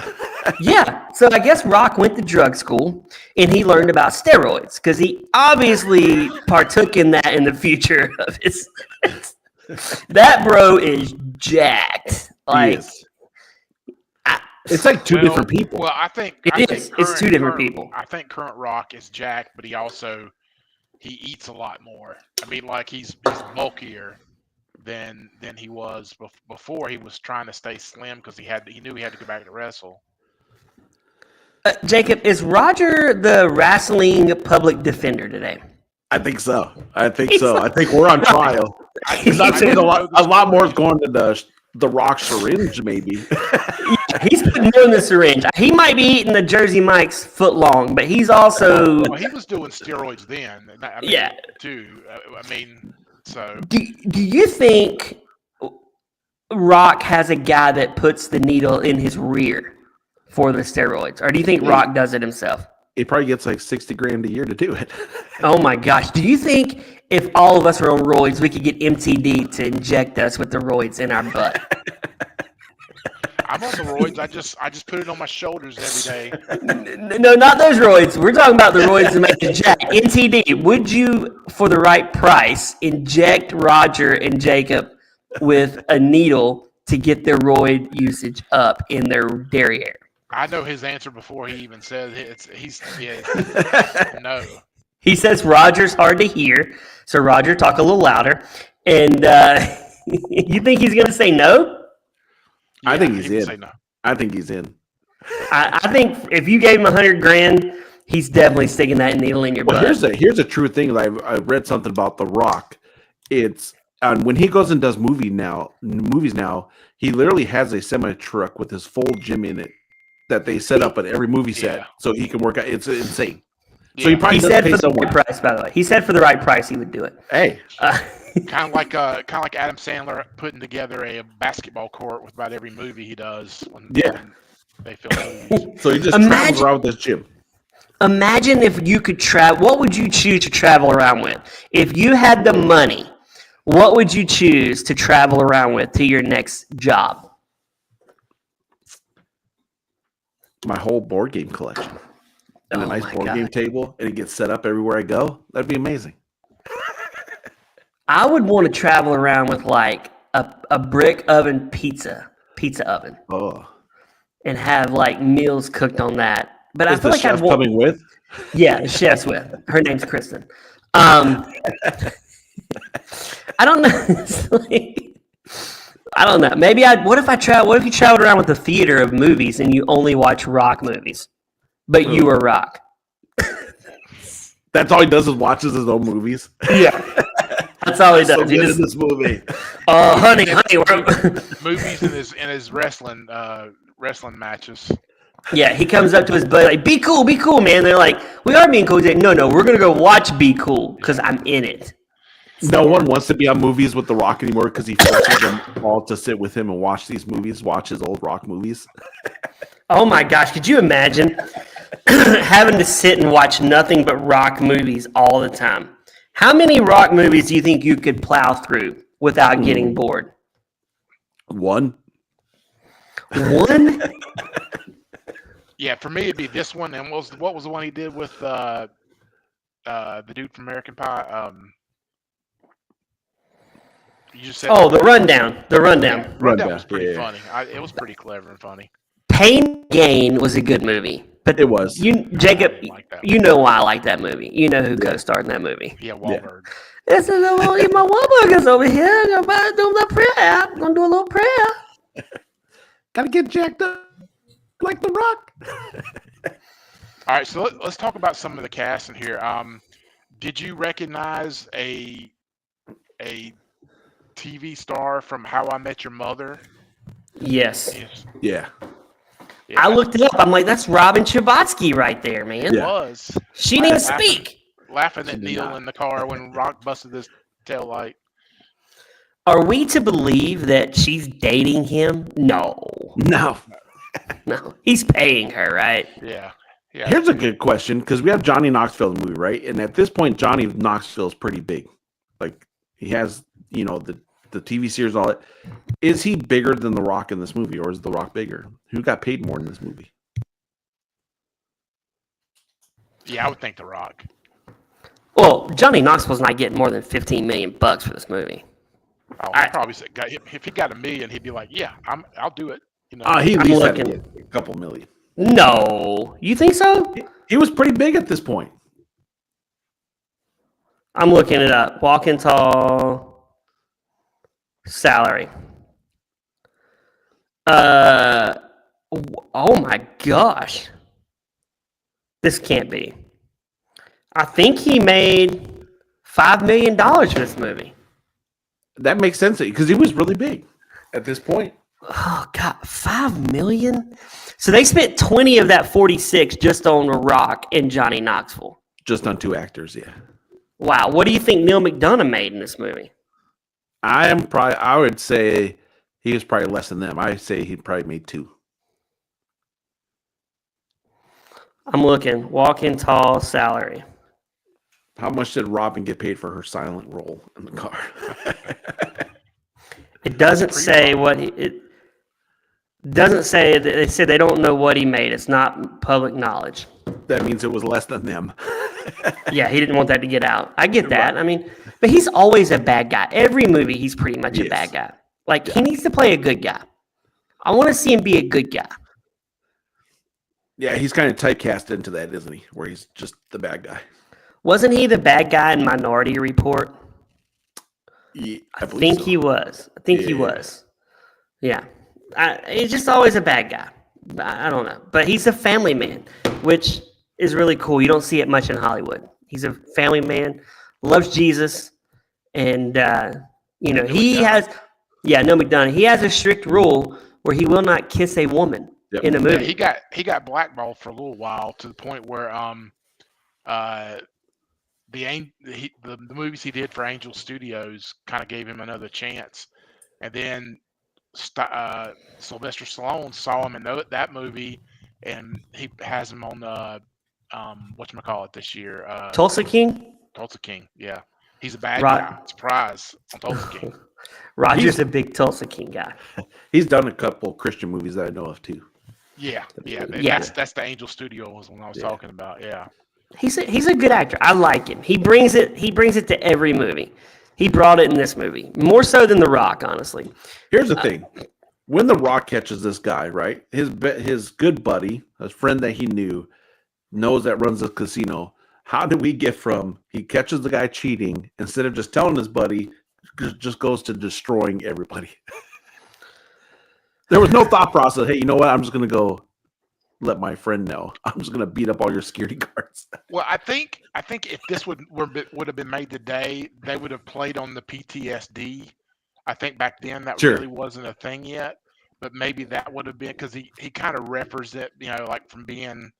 Yeah. So I guess Rock went to drug school and he learned about steroids because he obviously partook in that in the future of his. That bro is jacked. Like, It's like two different people. Well, I think It's two different people. I think current Rock is jacked, but he eats a lot more. I mean, like he's bulkier than he was before. He was trying to stay slim because he knew he had to go back to wrestle. Jacob, is Roger the wrestling public defender today? I think so. I think we're on trial. He's I'm saying a lot more is going to the Rock syringe, maybe. He's putting more in the syringe. He might be eating the Jersey Mike's foot long, but he's also. Well, he was doing steroids then. Too. I mean, so. Do you think Rock has a guy that puts the needle in his rear for the steroids, or do you think Rock does it himself? He probably gets like $60,000 a year to do it. Oh my gosh! Do you think if all of us were on roids, we could get MTD to inject us with the roids in our butt? I'm on the roids. I just put it on my shoulders every day. No, not those roids. We're talking about the roids that make you jack. NTD. Would you, for the right price, inject Roger and Jacob with a needle to get their roid usage up in their derriere? I know his answer before he even said it. He's no. He says Roger's hard to hear, so Roger, talk a little louder. And you think he's going to say no? Yeah, I think he's in. Say no. I think he's in. I think if you gave him $100,000, he's definitely sticking that needle in your butt. Here's a true thing. I read something about The Rock. It's when he goes and does movies now, he literally has a semi truck with his full gym in it that they set up at every movie set so he can work out. It's insane. So he probably said pay for someone. the right price, by the way. He said for the right price he would do it. Hey, kind of like Adam Sandler putting together a basketball court with about every movie he does. When they film movies. So he just travels around with this gym. Imagine if you could travel. What would you choose to travel around with? If you had the money, what would you choose to travel around with to your next job? My whole board game collection. And a Oh nice my board God. game table, and it gets set up everywhere I go. That'd be amazing. I would want to travel around with like a brick oven pizza oven, Oh, and have like meals cooked on that. But I is feel the like chef I'd want. coming with? Yeah, the chef's with. Her name's Kristen. I don't know. It's like, I don't know. Maybe what if you traveled around with the theater of movies and you only watch Rock movies? but you were Rock. That's all he does is watches his own movies. Yeah, that's all he does. So He good just, in this movie. honey, Movies in his wrestling matches. yeah, he comes up to his buddy like, be cool, man. They're like, we are being cool. He's like, no, we're gonna go watch Be Cool because I'm in it. No one wants to be on movies with The Rock anymore because he forces them all to sit with him and watch these movies, watch his old Rock movies. Oh my gosh, could you imagine having to sit and watch nothing but Rock movies all the time? How many Rock movies do you think you could plow through without getting bored? One. One? Yeah, for me it'd be this one. And what was the one he did with the dude from American Pie? You just said Oh, the rundown. The rundown. Rundown was pretty yeah. funny. It was pretty clever and funny. Pain Gain was a good movie. But It was. Jacob, I like that you know why I like that movie. You know who co-starred in that movie. Yeah, Wahlberg. This is my Wahlberg over here. I'm about to do a little prayer. I'm gonna do a little prayer. Gotta get jacked up like The Rock. All right, so let's talk about some of the cast in here. Did you recognize a TV star from How I Met Your Mother? Yes. Yeah. Yeah, I looked it up. I'm like, that's Robin Scherbatsky right there, man. it Yeah. was She didn't speak. laughing at She did Neil not. in the car when Rock busted his tail light. Are we to believe that she's dating him? No. No. No. He's paying her, right? Yeah. Yeah. Here's a good question because we have Johnny Knoxville in the movie, right? And at this point, Johnny Knoxville is pretty big. Like he has, the TV series, all that. Is he bigger than The Rock in this movie, or is The Rock bigger? Who got paid more in this movie? Yeah, I would think The Rock. Well, Johnny Knoxville's not getting more than $15 million for this movie. Oh, I- he'd probably say, if he got $1 million, he'd be like, "Yeah, I'll do it." You know. He at I'm least had to looking. get a couple million. No. You think so? He was pretty big at this point. I'm looking it up. Walking Tall salary. Oh my gosh. This can't be. I think he made $5 million for this movie. That makes sense because he was really big at this point. Oh God, $5 million? So they spent 20 of that 46 just on Rock and Johnny Knoxville. Just on two actors, yeah. Wow. What do you think Neil McDonough made in this movie? I would say he was probably less than them. I say he probably made 2. I'm looking. Walking Tall salary. How much did Robin get paid for her silent role in the car? It doesn't say what it doesn't say. They said they don't know what he made. It's not public knowledge. That means it was less than them. Yeah, he didn't want that to get out. I get that. I mean, but he's always a bad guy. Every movie, he's pretty much a Yes. bad guy. Like he needs to play a good guy. I want to see him be a good guy. Yeah, he's kind of typecast into that, isn't he? Where he's just the bad guy. Wasn't he the bad guy in Minority Report? Yeah, I believe think so. he was. I think he Yeah. was. Yeah. He's just always a bad guy. I don't know. But he's a family man, which is really cool. You don't see it much in Hollywood. He's a family man, loves Jesus, and, he has, no McDonough. He has a strict rule where he will not kiss a woman Yep. in a Yeah, movie. he got blackballed for a little while to the point where the movies he did for Angel Studios kind of gave him another chance, and then Sylvester Stallone saw him in that movie, and he has him on whatchamacallit this year, Tulsa King? Tulsa King. Yeah, he's a bad Right. guy. Surprise on Tulsa King. Roger's a big Tulsa King guy. He's done a couple Christian movies that I know of too. Yeah. Yeah. That's the Angel Studios one I was talking about. Yeah. He's a good actor. I like him. He brings it to every movie. He brought it in this movie. More so than The Rock, honestly. Here's the thing. When The Rock catches this guy, right? His good buddy, a friend that he knew, knows that runs a casino. How do we get from he catches the guy cheating instead of just telling his buddy, just goes to destroying everybody? There was no thought process. Hey, you know what? I'm just going to go let my friend know. I'm just gonna beat up all your security guards. Well, I think if this would have been made today, they would have played on the PTSD. I think back then that Sure. really wasn't a thing yet, but maybe that would have been because he kind of referenced it, like from being.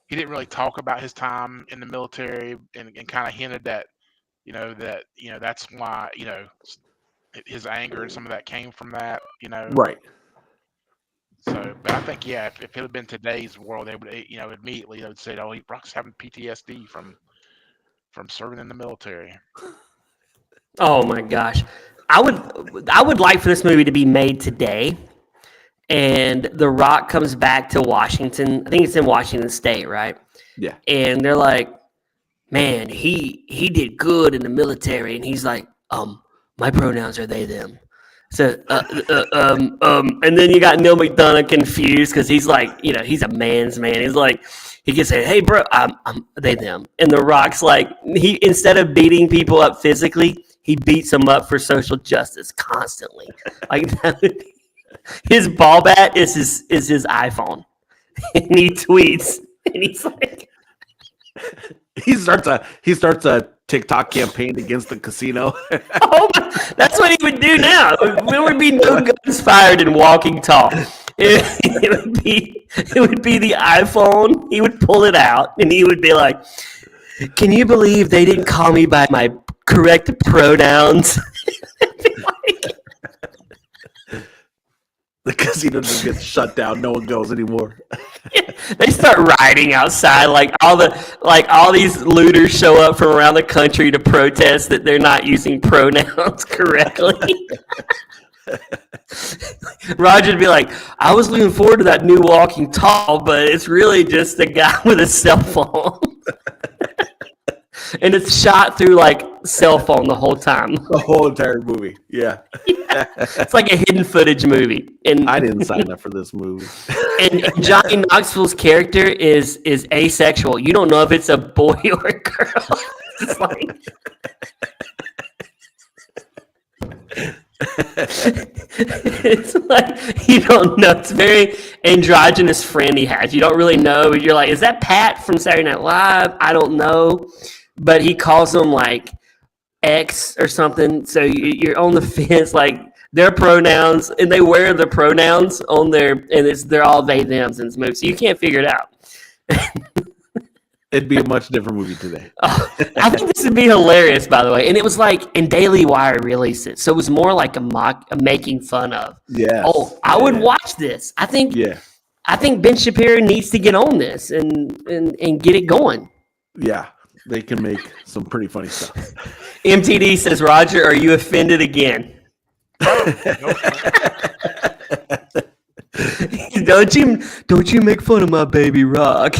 He didn't really talk about his time in the military and kind of hinted that, that's why, his anger and some of that came from that, Right. So, but I think, yeah, if it had been today's world, they would, immediately they would say, oh, Brock's having PTSD from serving in the military. Oh my gosh, I would like for this movie to be made today, and The Rock comes back to Washington. I think it's in Washington State, right? Yeah. And they're like, man, he did good in the military, and he's like, my pronouns are they them. So, and then you got Neil McDonough confused because he's like, he's a man's man. He's like, he can say, hey, bro, I'm they them. And The Rock's like, he instead of beating people up physically, he beats them up for social justice constantly. Like that would be, his ball bat is his iPhone, and he tweets, and he's like, he starts a TikTok campaign against the casino. oh my, that's what he would do now. There would be no guns fired in Walking Tall. It would be the iPhone. He would pull it out, and he would be like, "Can you believe they didn't call me by my correct pronouns?" The casino just gets shut down. No one goes anymore. They start rioting outside, like all these looters show up from around the country to protest that they're not using pronouns correctly. Roger'd be like, I was looking forward to that new Walking Tall, but it's really just a guy with a cell phone. And it's shot through like cell phone the whole time. The whole entire movie. Yeah. It's like a hidden footage movie. And I didn't sign up for this movie. and Johnny Knoxville's character is asexual. You don't know if it's a boy or a girl. It's like it's like you don't know. It's a very androgynous friend he has. You don't really know. You're like, is that Pat from Saturday Night Live? I don't know. But he calls them like X or something. So you're on the fence, like their pronouns, and they wear the pronouns on their, and they're all they thems in this movie. So you can't figure it out. It'd be a much different movie today. I think this would be hilarious, by the way. And it was like, and Daily Wire released it, so it was more like a making fun of. Yeah. Oh, I would watch this. I think Ben Shapiro needs to get on this and get it going. Yeah, they can make some pretty funny stuff. MTD says, Roger, are you offended again? Don't you make fun of my baby Rock?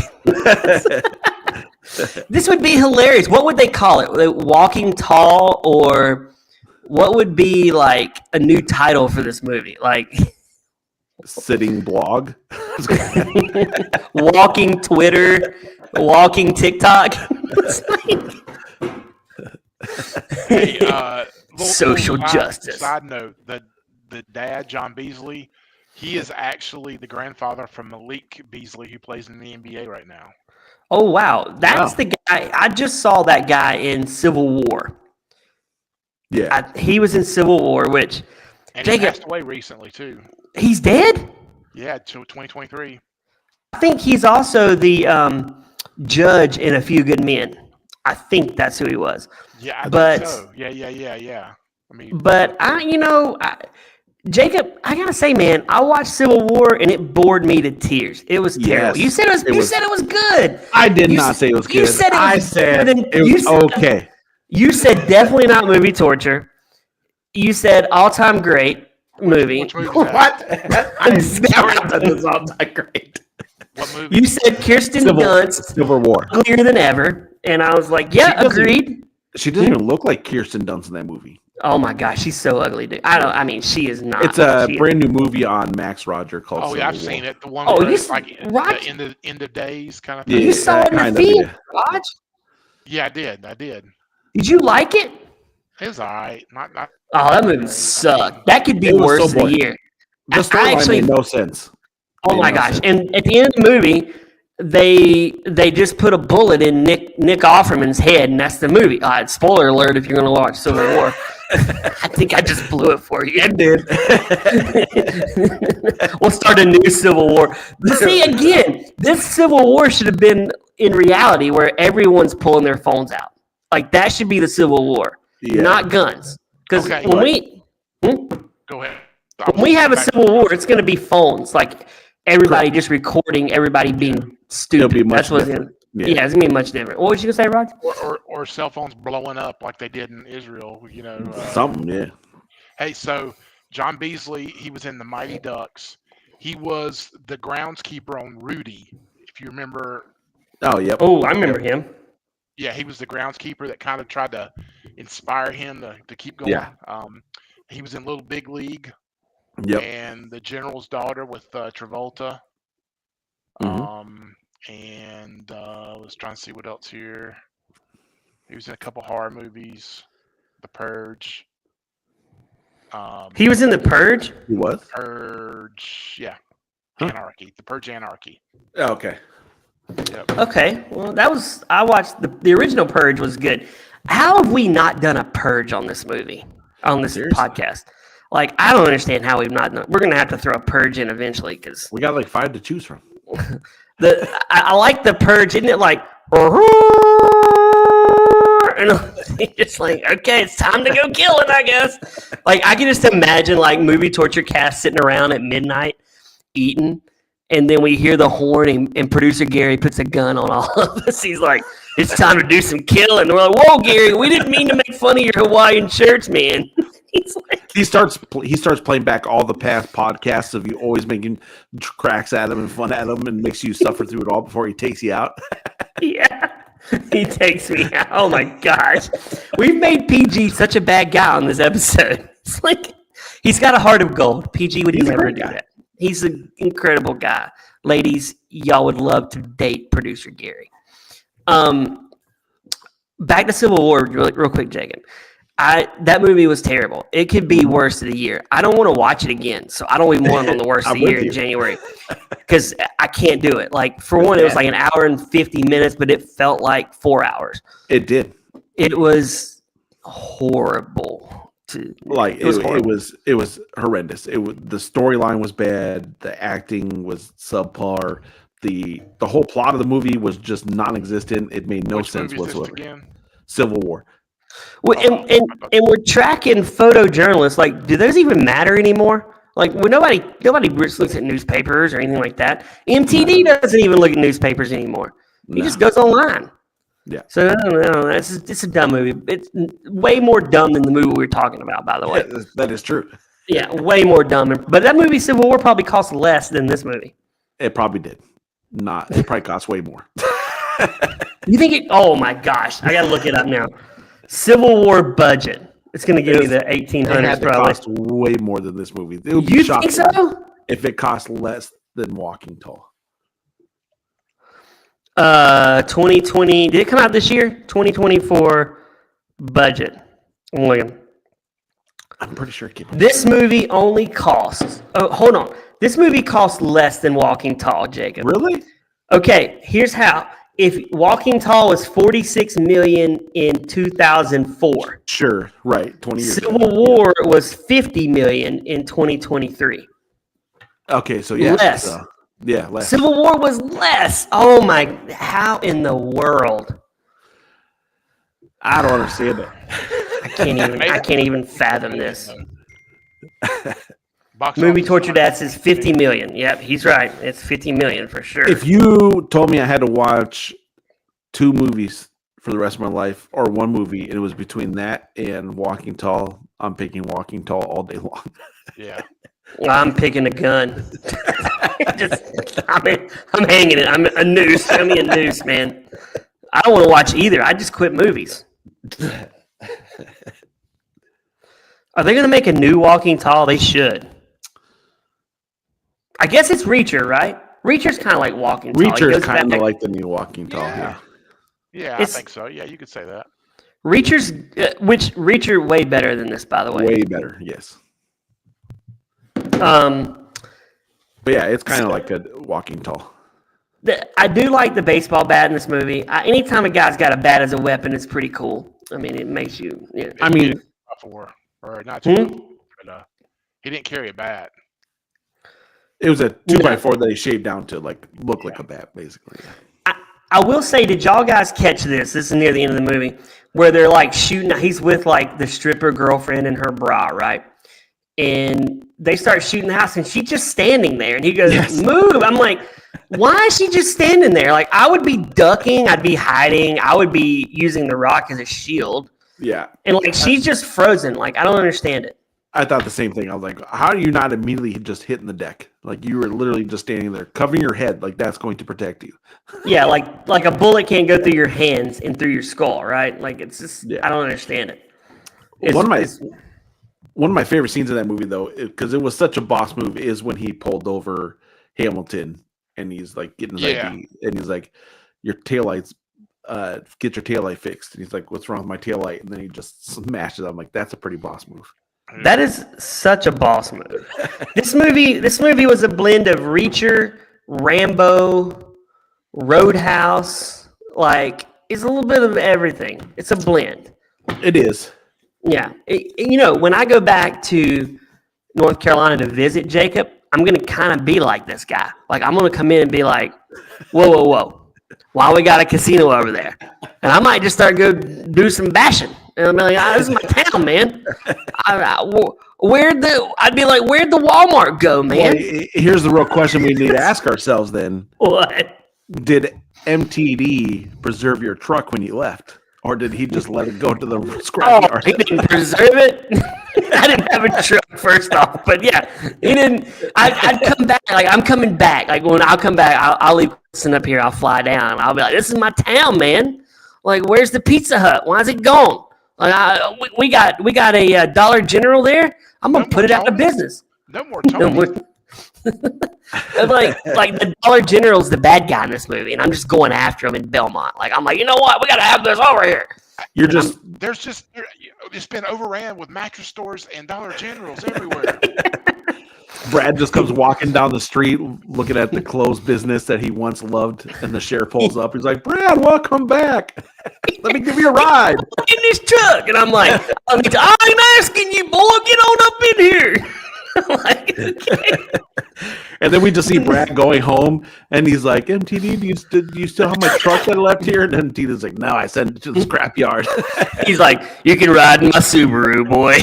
This would be hilarious. What would they call it? Like, Walking Tall, or what would be like a new title for this movie? Like Sitting blog, Walking Twitter, Walking TikTok. Hey, social justice. Side note: the dad, John Beasley, he is actually the grandfather from Malik Beasley, who plays in the NBA right now. Oh wow, that's the guy. I just saw that guy in Civil War. Yeah, he was in Civil War, which he passed away recently too. He's dead? Yeah, 2023. I think he's also the judge in A Few Good Men. I think that's who he was. Yeah, I think so. Yeah. I mean, but Jacob, I gotta say, man, I watched Civil War and it bored me to tears. It was terrible. Yes, you said it was good. I did not say it was good. You said I said it was okay. You said definitely not movie torture. You said all-time great movie. Which movie What? I never said this all-time great. What movie? You said Kirsten Dunst, Civil War, uglier than ever, and I was like, yeah, agreed. She doesn't even look like Kirsten Dunst in that movie. Oh my gosh, she's so ugly, dude. I mean, she is not. It's a brand new movie on Max Roger called. Oh Civil yeah, I've War. seen it. The one Oh, where you it's like Roger? in the end of days kind of Yeah, thing. You saw it in the kind of, theater, yeah. Raj? Yeah, I did. Did you like it? It was all right. Not. Oh, that movie sucked. That could be It was worse so of the boring. year. The storyline made no sense. Oh Made my no gosh! sense. And at the end of the movie, they just put a bullet in Nick Offerman's head, and that's the movie. Spoiler alert! If you're going to watch Civil War, I think I just blew it for you. It did. We'll start a new Civil War. See, again, this Civil War should have been in reality where everyone's pulling their phones out. Like that should be the Civil War, Yeah. not guns. Because Okay. when Go ahead. we have a Civil War, it's going to be phones. Like everybody just recording, everybody being stupid. It'll be much That's what's different. yeah, it's going to be much different. What was you going to say, Rod? or cell phones blowing up like they did in Israel. Something, yeah. Hey, so John Beasley, he was in the Mighty Ducks. He was the groundskeeper on Rudy. If you remember, Oh, yep. Oh, I remember him. yeah, he was the groundskeeper that kind of tried to inspire him to keep going. Yeah. He was in Little Big League Yep. and The General's Daughter with Travolta. Mhm. And I was trying to see what else here. He was in a couple horror movies, The Purge. He was in The Purge? He was? Purge, yeah. Huh. Anarchy. The Purge Anarchy. Oh, okay. Yep. Okay. Well, I watched the original Purge was good. How have we not done a Purge on this movie, on this Seriously? podcast? Like, I don't understand how we've not done. We're going to have to throw a Purge in eventually because We got like 5 to choose from. I like the Purge, isn't it? Like, and it's like, okay, it's time to go kill it, I guess. Like, I can just imagine like movie torture cast sitting around at midnight eating, and then we hear the horn, and producer Gary puts a gun on all of us. He's like, it's time to do some killing. And we're like, whoa, Gary, we didn't mean to make fun of your Hawaiian shirts, man. He's like, He starts playing back all the past podcasts of you always making cracks at him and fun at him, and makes you suffer through it all before he takes you out. yeah. He takes me out. Oh my gosh. We've made PG such a bad guy on this episode. It's like he's got a heart of gold. PG would He's a never great do guy. that. He's an incredible guy. Ladies, y'all would love to date producer Gary. Back to Civil War real quick, Jacob. That movie was terrible. It could be worst of the year. I don't want to watch it again, so I don't even want it on the worst of I'm the year with in you. January because I can't do it. Like for one, it was like an hour and 50 minutes, but it felt like 4 hours. It did. It was horrible. Like It was horrible. it was horrendous. The storyline was bad. The acting was subpar. The whole plot of the movie was just non-existent. It made no Which sense movie is this whatsoever. again? Civil War. Well, and we're tracking photojournalists. Like, do those even matter anymore? Like, when nobody looks at newspapers or anything like that. MTD doesn't even look at newspapers anymore. He No. just goes online. Yeah. So I don't know. It's a dumb movie. It's way more dumb than the movie we were talking about, by the way. That is true. Yeah, way more dumb. But that movie, Civil War, probably cost less than this movie. It probably did. It probably cost way more. You think it? Oh my gosh, I gotta look it up now. Civil War budget. It's gonna give me the It 1800s had to probably. cost way more than this movie. It would be You shocking think so? if it cost less than Walking Tall. 2020. Did it come out this year? 2024 budget. I'm looking. I'm pretty sure it did. This movie only costs. Oh, hold on. This movie costs less than Walking Tall, Jacob. Really? Okay, here's how. If Walking Tall was 46 million in 2004, Sure. Right. 20 years ago. Civil War was 50 million in 2023. Okay, so yeah. Less. So, yeah, less. Civil War was less. Oh my! How in the world? I don't understand it. I can't even fathom this. Box Movie office Torture Dad $150 says 50 million. Yep, he's right. It's 50 million for sure. If you told me I had to watch 2 movies for the rest of my life, or 1 movie, and it was between that and Walking Tall, I'm picking Walking Tall all day long. Yeah. I'm picking a gun. I'm hanging it. I'm a noose. Show me a noose, man. I don't want to watch either. I just quit movies. Are they going to make a new Walking Tall? They should. I guess it's Reacher, right? Reacher's kind of like Walking Tall. He Reacher goes is kind back- of like the new Walking Tall. Yeah. Yeah. Yeah, It's- I think so. Yeah, you could say that. Reacher's, which Reacher way better than this, by the way. Way better. Yes. But But yeah, it's kind of like a Walking Tall. I do like the baseball bat in this movie. Anytime a guy's got a bat as a weapon, it's pretty cool. I mean, it makes you. Yeah. I mean, or not too, but he didn't carry a bat. it was a 2x4 that he shaved down to like look like a bat, basically. I will say, did y'all guys catch this? This is near the end of the movie, where they're like shooting. He's with like the stripper girlfriend and her bra, right? And they start shooting the house, and she's just standing there. And he goes, "Move!" I'm like, why is she just standing there? Like, I would be ducking, I'd be hiding, I would be using the rock as a shield. Yeah. And like, she's just frozen. Like, I don't understand it. I thought the same thing. I was like, how are you not immediately just hitting the deck? Like, you were literally just standing there, covering your head. Like, that's going to protect you. Yeah, like a bullet can't go through your hands and through your skull, right? Like, it's just, I don't understand it. One of my favorite scenes in that movie, though, because it was such a boss move, is when he pulled over Hamilton and he's like getting his ID, and he's like, "Your taillights, get your taillight fixed." And he's like, "What's wrong with my taillight?" And then he just smashes it. I'm like, that's a pretty boss move. That is such a boss move. This movie was a blend of Reacher, Rambo, Roadhouse. Like, it's a little bit of everything. It's a blend. It is. Yeah. When I go back to North Carolina to visit Jacob, I'm going to kind of be like this guy. Like, I'm going to come in and be like, whoa. Why we got a casino over there? And I might just start go do some bashing. And I'm like, this is my town, man. I'd be like, where'd the Walmart go, man? Well, here's the real question we need to ask ourselves then. What? Did MTD preserve your truck when you left? Or did he just let it go to the scrapyard? He didn't preserve it. I didn't have a truck, first off. But yeah, he didn't. I'd come back. Like, I'm coming back. Like, when I'll come back, I'll leave up here. I'll fly down. I'll be like, this is my town, man. Like, where's the Pizza Hut? Why is it gone? Like, we got a Dollar General there. I'm going to put it out of business. No more Tony. like the Dollar General's the bad guy in this movie, and I'm just going after him in Belmont. Like, I'm like, you know what? We got to have this over here. It's been overran with mattress stores and Dollar Generals everywhere. Brad just comes walking down the street looking at the closed business that he once loved, and the sheriff pulls up. He's like, "Brad, welcome back. Let me give you a ride. Look in this truck." And I'm like, I'm asking you, boy, get on up in here. Like, okay. And then we just see Brad going home, and he's like, "MTD, do you still have my truck that I left here?" And then MTD's like, "No, I sent it to the scrapyard." He's like, "You can ride in my Subaru, boy."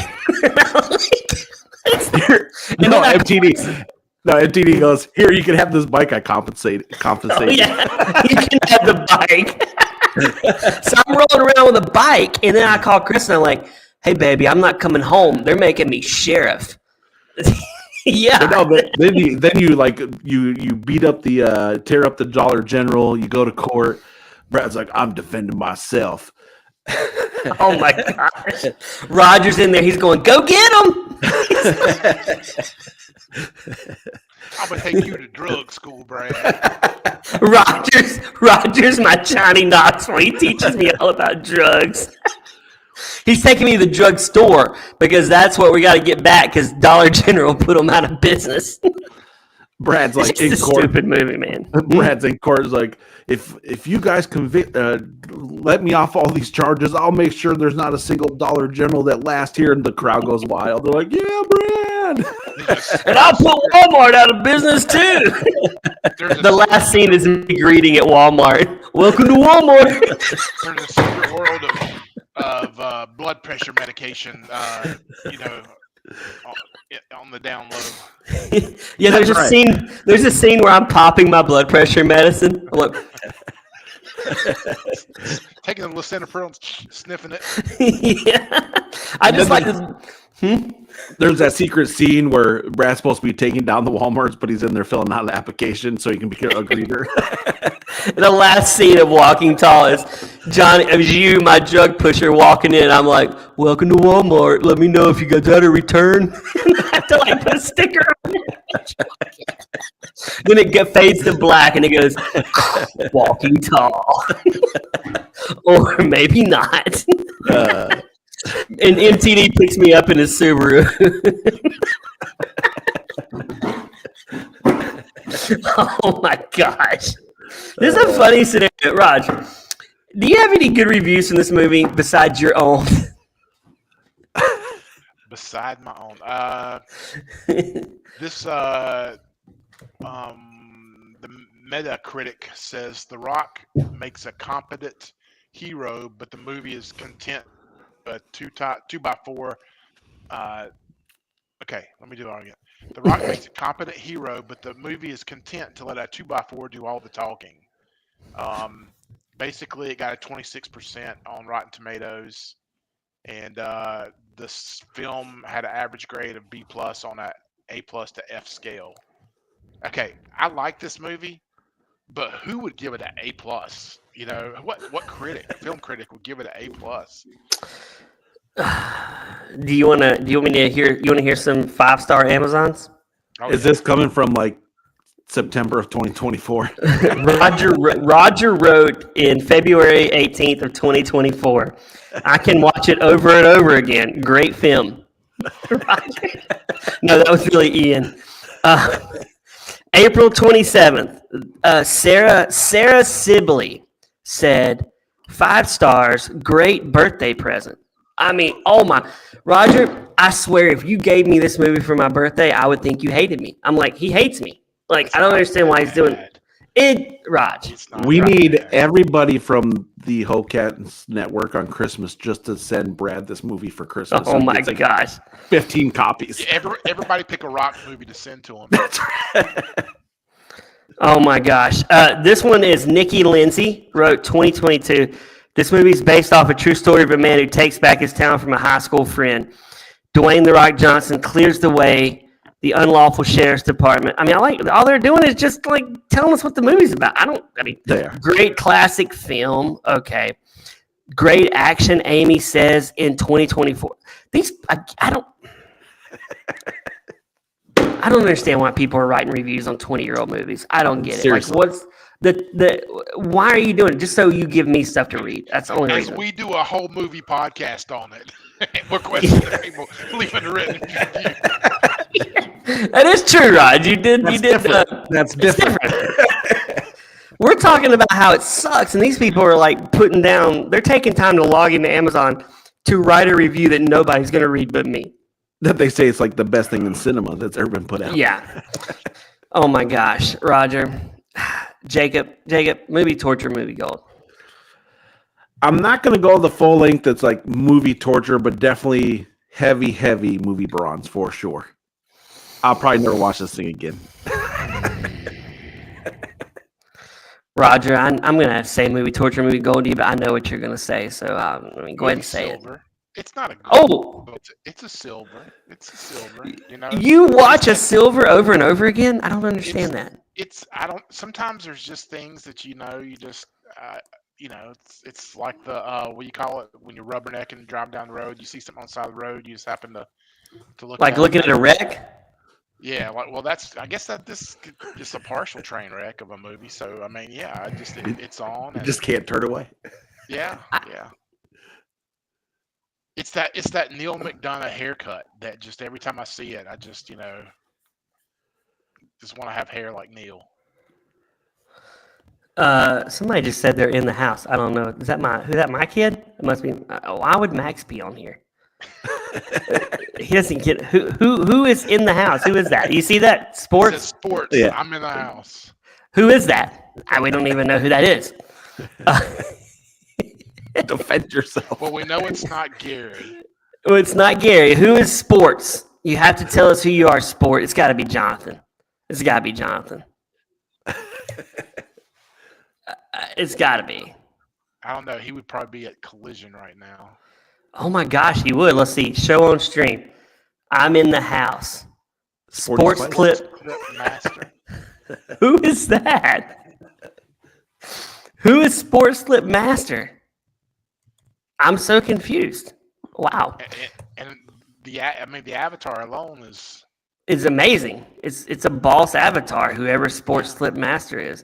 MTD goes, "Here, you can have this bike I compensated." Oh, yeah, you can have the bike. So I'm rolling around with a bike, and then I call Chris, and I'm like, "Hey, baby, I'm not coming home. They're making me sheriff." Yeah. But then you like you beat up tear up the Dollar General. You go to court. Brad's like, "I'm defending myself." Oh my gosh. Roger's in there. He's going, "Go get him." I'm gonna take you to drug school, Brad. Roger's my Johnny Knoxville. He teaches me all about drugs. He's taking me to the drug store because that's what we got to get back, because Dollar General put them out of business. Brad's like, it's a stupid movie, man. Brad's in court is like, if you guys let me off all these charges, I'll make sure there's not a single Dollar General that lasts here. And the crowd goes wild. They're like, "Yeah, Brad." And I'll put Walmart out of business too. The last scene is me greeting at Walmart. "Welcome to Walmart." There's a secret world of blood pressure medication, on the down low. Yeah, there's a scene. There's a scene where I'm popping my blood pressure medicine. Look, taking the lisinopril and sniffing it. Yeah, I just like this. There's that secret scene where Brad's supposed to be taking down the Walmarts, but he's in there filling out an application so he can become a greeter. The last scene of Walking Tall is you, my drug pusher, walking in. I'm like, "Welcome to Walmart. Let me know if you got a return." I have to like put a sticker on it. Then it fades to black and it goes, "Walking Tall," or maybe not. And MTD picks me up in his Subaru. Oh my gosh. This is a funny scenario. Raj, do you have any good reviews from this movie besides your own? Beside my own. This the Metacritic says The Rock makes a competent hero, but the movie is content a 2x4. Okay, let me do it all again. The Rock makes a competent hero, but the movie is content to let a 2x4 do all the talking. Basically, it got a 26% on Rotten Tomatoes, and this film had an average grade of B+ on a A+ to F scale. Okay, I like this movie, but who would give it an A+? You know, what film critic would give it an A+? Do you want me to hear? You want to hear some 5-star Amazons? Oh, Is this coming from like September of 2024? Roger wrote in February 18th of 2024. I can watch it over and over again. Great film. Roger. No, that was really Ian. April 27th. Sarah Sibley said 5 stars. Great birthday present. I mean, oh my, Roger, I swear if you gave me this movie for my birthday, I would think you hated me. I'm like, he hates me. Like, I don't understand why he's doing it. Raj. We need everybody from the Hocats Network on Christmas just to send Brad this movie for Christmas. Oh my gosh. 15 copies. Everybody pick a Rock movie to send to him. That's right. Oh my gosh. This one is Nikki Lindsay, wrote 2022. This movie is based off a true story of a man who takes back his town from a high school friend. Dwayne "The Rock" Johnson clears the way. The unlawful sheriff's department. I mean, all they're doing is just like telling us what the movie's about. Great classic film. Okay. Great action, Amy says, in 2024. I don't understand why people are writing reviews on 20-year-old movies. I don't get it. Seriously. Like, what's why are you doing it? Just so you give me stuff to read. That's the only As reason. we do a whole movie podcast on it. We're questioning people leaving a written review. That is true, Rod. You did. That's different. We're talking about how it sucks, and these people are like putting down. They're taking time to log into Amazon to write a review that nobody's going to read but me. That they say it's like the best thing in cinema that's ever been put out. Yeah. Oh my gosh, Roger, Jacob, movie torture, movie gold. I'm not going to go the full length. It's like movie torture, but definitely heavy movie bronze for sure. I'll probably never watch this thing again. Roger, I'm going to say movie torture, movie gold to you, but I know what you're going to say, so go ahead and say silver. It's not a gold. Oh, it's a silver. It's a silver. You know, you watch a silver over and over again. I don't understand that. Sometimes there's just things that you just. It's like the what do you call it when you're rubbernecking and drive down the road. You see something on the side of the road, you just happen to look. Like looking at a wreck. Yeah, I guess this is just a partial train wreck of a movie. So I mean, yeah, it's on. You just can't turn away. Yeah. It's that Neil McDonough haircut that just every time I see it, I just want to have hair like Neil. Somebody just said they're in the house. I don't know. Is that my kid? It must be. Why would Max be on here? He doesn't get who is in the house. Who is that? You see that? Sports. Sports. Yeah. I'm in the house. Who is that? We don't even know who that is. Defend yourself. Well, we know it's not Gary. Well, it's not Gary. Who is sports? You have to tell us who you are. Sport. It's got to be Jonathan. It's got to be Jonathan. It's got to be. I don't know. He would probably be at Collision right now. Oh my gosh, he would. Let's see. Show on stream. I'm in the house. Sports clip master. Who is that? Who is Sports Clip Master? I'm so confused. Wow. And the avatar alone is amazing. It's a boss avatar, whoever Sports Clip Master is.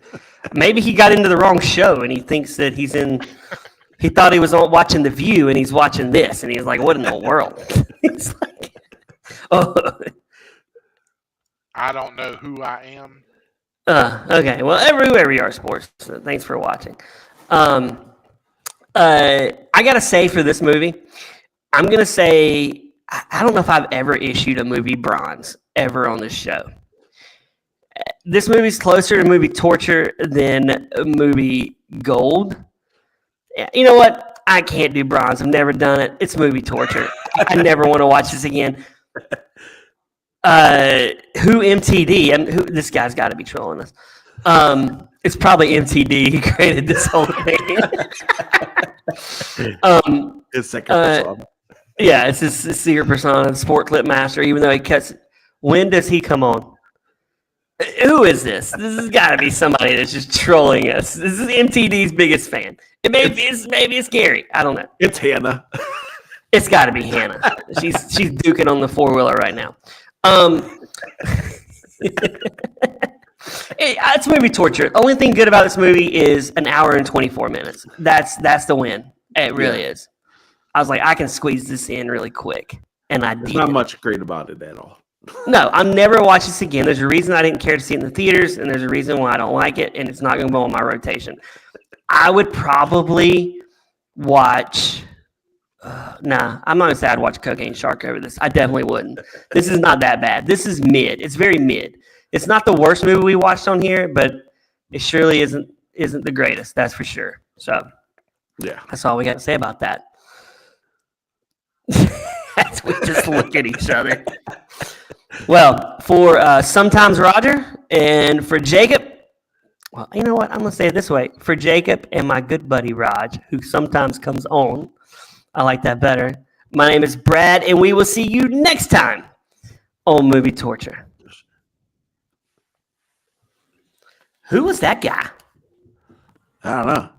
Maybe he got into the wrong show and he thinks that he thought he was watching The View and he's watching this and he's like, what in the world? It's like, oh. I don't know who I am. Okay. Well, everywhere we are sports. So thanks for watching. I gotta say for this movie, I'm gonna say I don't know if I've ever issued a movie bronze ever on this show. This movie's closer to movie torture than a movie gold. You know what? I can't do bronze. I've never done it. It's movie torture. I never want to watch this again. Who MTD? And who? This guy's got to be trolling us. It's probably MTD who created this whole thing. His second persona. Yeah, it's his secret persona, Sport Clip Master. Even though he cuts, when does he come on? Who is this? This has got to be somebody that's just trolling us. This is MTD's biggest fan. Maybe it's Gary. I don't know. It's Hannah. It's got to be Hannah. She's duking on the 4-wheeler right now. It's movie torture. The only thing good about this movie is an hour and 24 minutes. That's the win. It really is. I was like, I can squeeze this in really quick, and I did. There's not much great about it at all. No, I'll never watch this again. There's a reason I didn't care to see it in the theaters, and there's a reason why I don't like it, and it's not going to go on my rotation. I would probably watch. I'm not going to say I'd watch Cocaine Shark over this. I definitely wouldn't. This is not that bad. This is mid. It's very mid. It's not the worst movie we watched on here, but it surely isn't the greatest. That's for sure. So, yeah, that's all we got to say about that. As we just look at each other. Well, for Sometimes Roger and for Jacob, well, you know what? I'm going to say it this way. For Jacob and my good buddy Raj, who sometimes comes on, I like that better. My name is Brad, and we will see you next time on Movie Torture. Who was that guy? I don't know.